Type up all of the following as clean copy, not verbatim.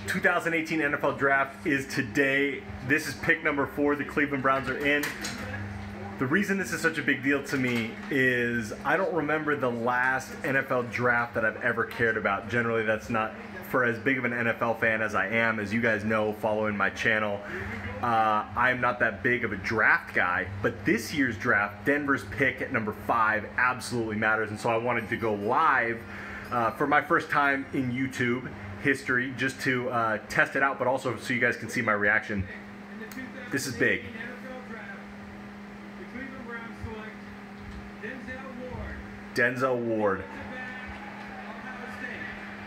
2018 NFL Draft is today. This is pick number 4. The Cleveland Browns are in. The reason this is such a big deal to me is I don't remember the last NFL draft that I've ever cared about. Generally, that's not for as big of an NFL fan as I am. As you guys know, following my channel, I am not that big of a draft guy. But this year's draft, Denver's pick at number 5 absolutely matters. And so I wanted to go live for my first time in YouTube history, just to test it out, but also so you guys can see my reaction. This is big. Denzel Ward.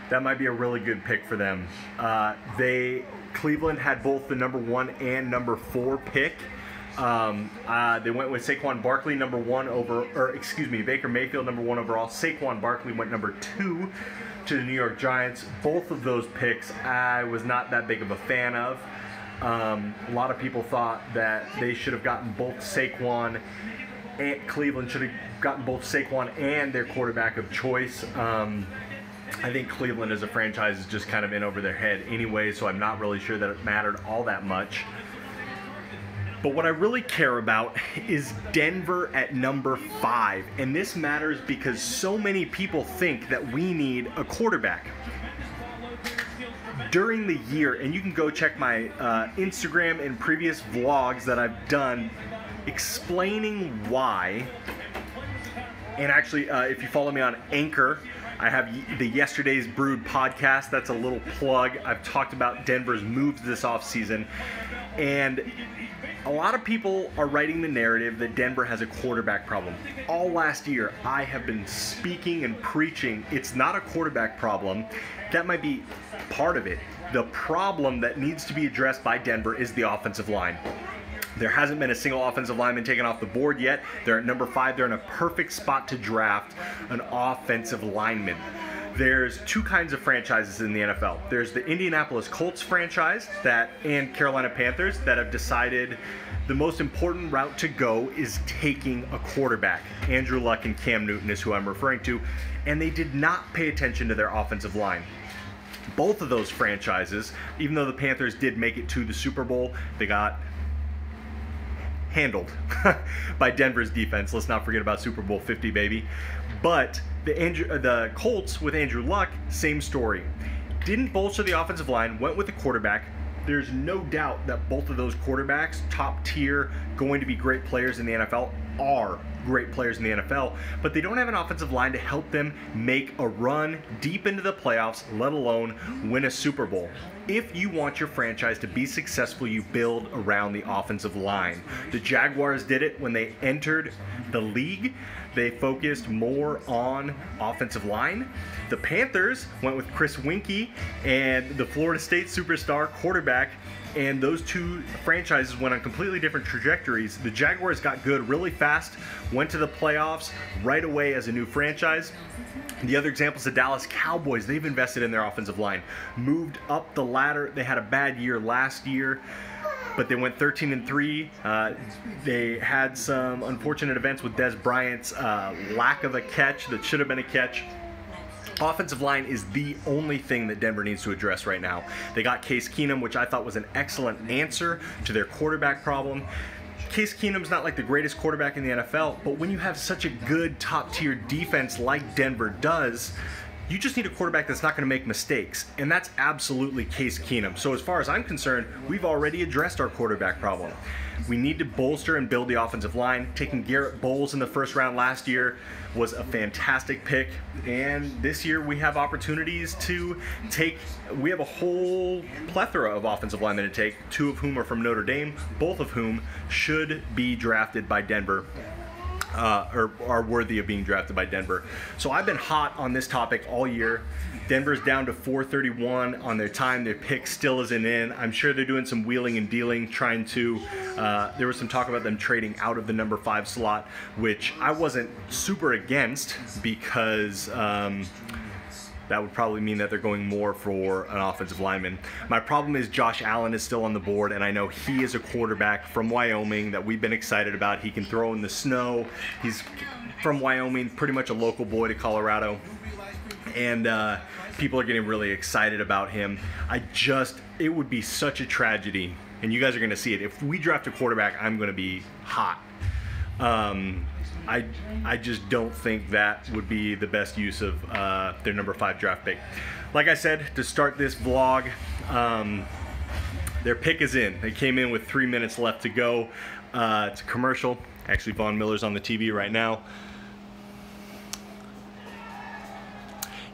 That might be a really good pick for them. Cleveland had both the number 1 and number 4 pick. They went with Saquon Barkley number 1 over, or excuse me, Baker Mayfield number 1 overall. Saquon Barkley went number 2 to the New York Giants. Both of those picks I was not that big of a fan of. A lot of people thought that they should have gotten both Saquon, and Cleveland should have gotten both Saquon and their quarterback of choice. I think Cleveland as a franchise is just kind of in over their head anyway, so I'm not really sure that it mattered all that much. But what I really care about is Denver at number 5. And this matters because so many people think that we need a quarterback. During the year, and you can go check my Instagram and previous vlogs that I've done explaining why. And actually, if you follow me on Anchor, I have the Yesterday's Brewed podcast. That's a little plug. I've talked about Denver's moves this offseason. And a lot of people are writing the narrative that Denver has a quarterback problem. All last year, I have been speaking and preaching it's not a quarterback problem. That might be part of it. The problem that needs to be addressed by Denver is the offensive line. There hasn't been a single offensive lineman taken off the board yet. They're at number 5. They're in a perfect spot to draft an offensive lineman. There's two kinds of franchises in the NFL. There's the Indianapolis Colts franchise and Carolina Panthers that have decided the most important route to go is taking a quarterback. Andrew Luck and Cam Newton is who I'm referring to, and they did not pay attention to their offensive line. Both of those franchises, even though the Panthers did make it to the Super Bowl, they got handled by Denver's defense. Let's not forget about Super Bowl 50, baby. But the Colts with Andrew Luck, same story. Didn't bolster the offensive line, went with the quarterback. There's no doubt that both of those quarterbacks, top tier, going to be great players in the NFL, are great players in the NFL, but they don't have an offensive line to help them make a run deep into the playoffs, let alone win a Super Bowl. If you want your franchise to be successful, you build around the offensive line. The Jaguars did it when they entered the league. They focused more on offensive line. The Panthers went with Chris Winkie and the Florida State superstar quarterback, and those two franchises went on completely different trajectories. The Jaguars got good really fast, went to the playoffs right away as a new franchise. The other example is the Dallas Cowboys. They've invested in their offensive line, moved up the ladder. They had a bad year last year, but they went 13-3. They had some unfortunate events with Dez Bryant's lack of a catch that should have been a catch. Offensive line is the only thing that Denver needs to address right now. They got Case Keenum, which I thought was an excellent answer to their quarterback problem. Case Keenum's not like the greatest quarterback in the NFL, but when you have such a good top-tier defense like Denver does, you just need a quarterback that's not going to make mistakes, and that's absolutely Case Keenum. So as far as I'm concerned, we've already addressed our quarterback problem. We need to bolster and build the offensive line. Taking Garrett Bowles in the first round last year was a fantastic pick, and this year we have opportunities to take. We have a whole plethora of offensive linemen to take, 2 of whom are from Notre Dame, both of whom should be drafted by Denver. Or are worthy of being drafted by Denver. So I've been hot on this topic all year. Denver's down to 431 on their time. Their pick still isn't in. I'm sure they're doing some wheeling and dealing, trying to, there was some talk about them trading out of the number 5 slot, which I wasn't super against because that would probably mean that they're going more for an offensive lineman. My problem is Josh Allen is still on the board, and I know he is a quarterback from Wyoming that we've been excited about. He can throw in the snow. He's from Wyoming, pretty much a local boy to Colorado. and people are getting really excited about him. It would be such a tragedy, and you guys are going to see it. If we draft a quarterback, I'm going to be hot. I just don't think that would be the best use of their number 5 draft pick. Like I said, to start this vlog, their pick is in. They came in with 3 minutes left to go. It's a commercial. Actually, Von Miller's on the TV right now.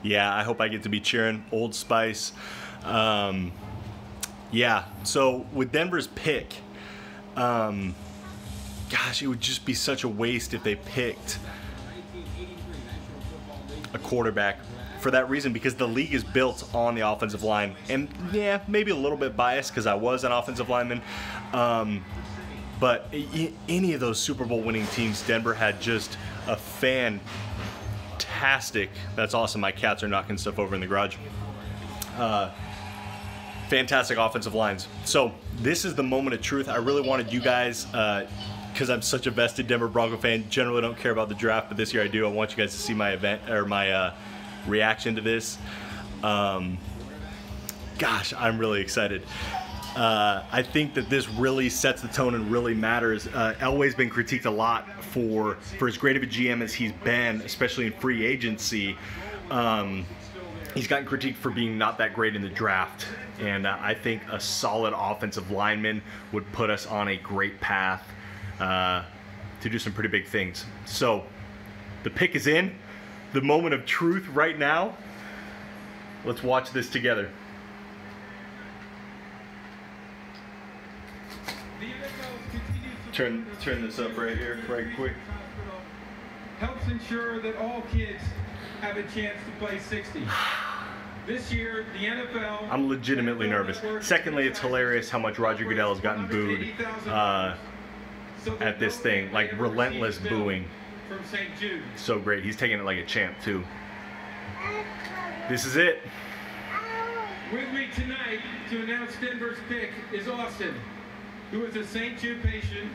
Yeah, I hope I get to be cheering Old Spice. Yeah, so with Denver's pick, gosh, it would just be such a waste if they picked a quarterback for that reason, because the league is built on the offensive line. And yeah, maybe a little bit biased because I was an offensive lineman. But any of those Super Bowl winning teams, Denver had just a fantastic, that's awesome, my cats are knocking stuff over in the garage. Fantastic offensive lines. So this is the moment of truth. I really wanted you guys, because I'm such a vested Denver Bronco fan, generally don't care about the draft, but this year I do. I want you guys to see my event, or my reaction to this. Gosh, I'm really excited. I think that this really sets the tone and really matters. Elway's been critiqued a lot for as great of a GM as he's been, especially in free agency. He's gotten critiqued for being not that great in the draft. And I think a solid offensive lineman would put us on a great path to do some pretty big things. So the pick is in. The moment of truth right now. Let's watch this together. Turn this up right here, right quick. Helps ensure that all kids have a chance to play 60. This year, the NFL... I'm legitimately nervous. Secondly, it's hilarious how much Roger Goodell has gotten booed at this thing. Like, relentless booing. From St. Jude. So great. He's taking it like a champ, too. This is it. With me tonight to announce Denver's pick is Austin, who is a St. Jude patient.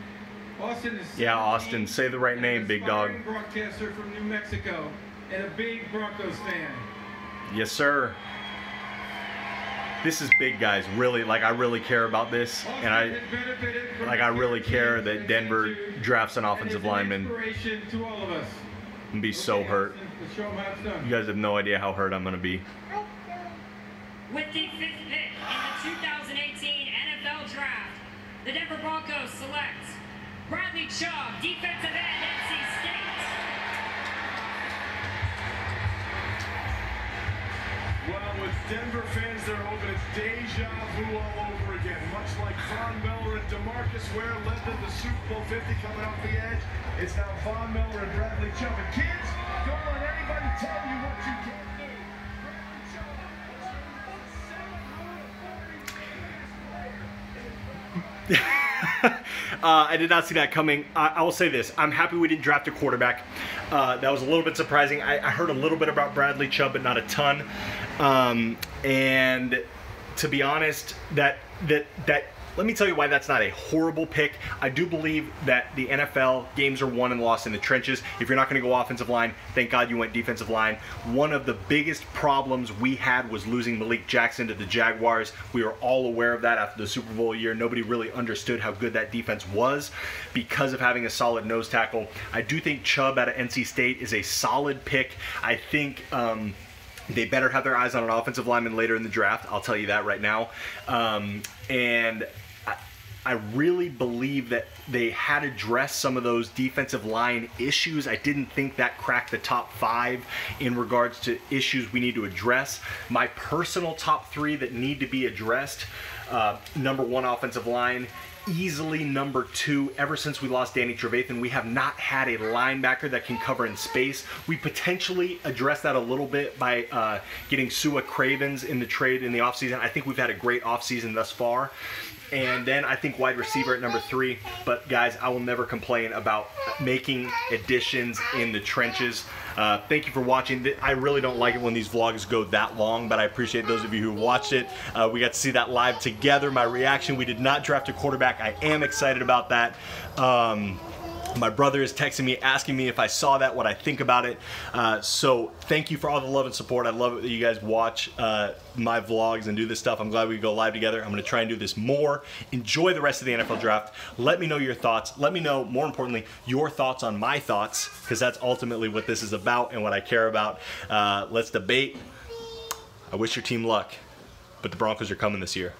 Austin is... Yeah, Austin. Say the right name, big dog. Broadcaster from New Mexico and a big Broncos fan. Yes, sir. This is big, guys. Really, like, I really care about this, and I really care that Denver drafts an offensive lineman. And be so hurt. You guys have no idea how hurt I'm gonna be. With the 5th pick in the 2018 NFL Draft, the Denver Broncos select Bradley Chubb, defensive end, NC State. Well, with Denver fans, they're hoping it's deja vu all over again. Much like Von Miller and DeMarcus Ware led them to Super Bowl 50 coming off the edge. It's now Von Miller and Bradley Chubb. And kids, don't let anybody tell you what you can't do. I did not see that coming. I will say this. I'm happy we didn't draft a quarterback. That was a little bit surprising. I heard a little bit about Bradley Chubb, but not a ton. And to be honest, let me tell you why that's not a horrible pick. I do believe that the NFL games are won and lost in the trenches. If you're not going to go offensive line, thank God you went defensive line. One of the biggest problems we had was losing Malik Jackson to the Jaguars. We were all aware of that after the Super Bowl year. Nobody really understood how good that defense was because of having a solid nose tackle. I do think Chubb out of NC State is a solid pick. I think they better have their eyes on an offensive lineman later in the draft. I'll tell you that right now. And I really believe that they had addressed some of those defensive line issues. I didn't think that cracked the top 5 in regards to issues we need to address. My personal top 3 that need to be addressed, number 1, offensive line. Easily number 2, ever since we lost Danny Trevathan, we have not had a linebacker that can cover in space. We potentially addressed that a little bit by getting Sua Cravens in the trade in the offseason. I think we've had a great offseason thus far. And then I think wide receiver at number 3. But guys, I will never complain about making additions in the trenches. Thank you for watching. I really don't like it when these vlogs go that long, but I appreciate those of you who watched it. We got to see that live together. My reaction, we did not draft a quarterback. I am excited about that. My brother is texting me, asking me if I saw that, what I think about it. So thank you for all the love and support. I love it that you guys watch my vlogs and do this stuff. I'm glad we go live together. I'm going to try and do this more. Enjoy the rest of the NFL draft. Let me know your thoughts. Let me know, more importantly, your thoughts on my thoughts, because that's ultimately what this is about and what I care about. Let's debate. I wish your team luck, but the Broncos are coming this year.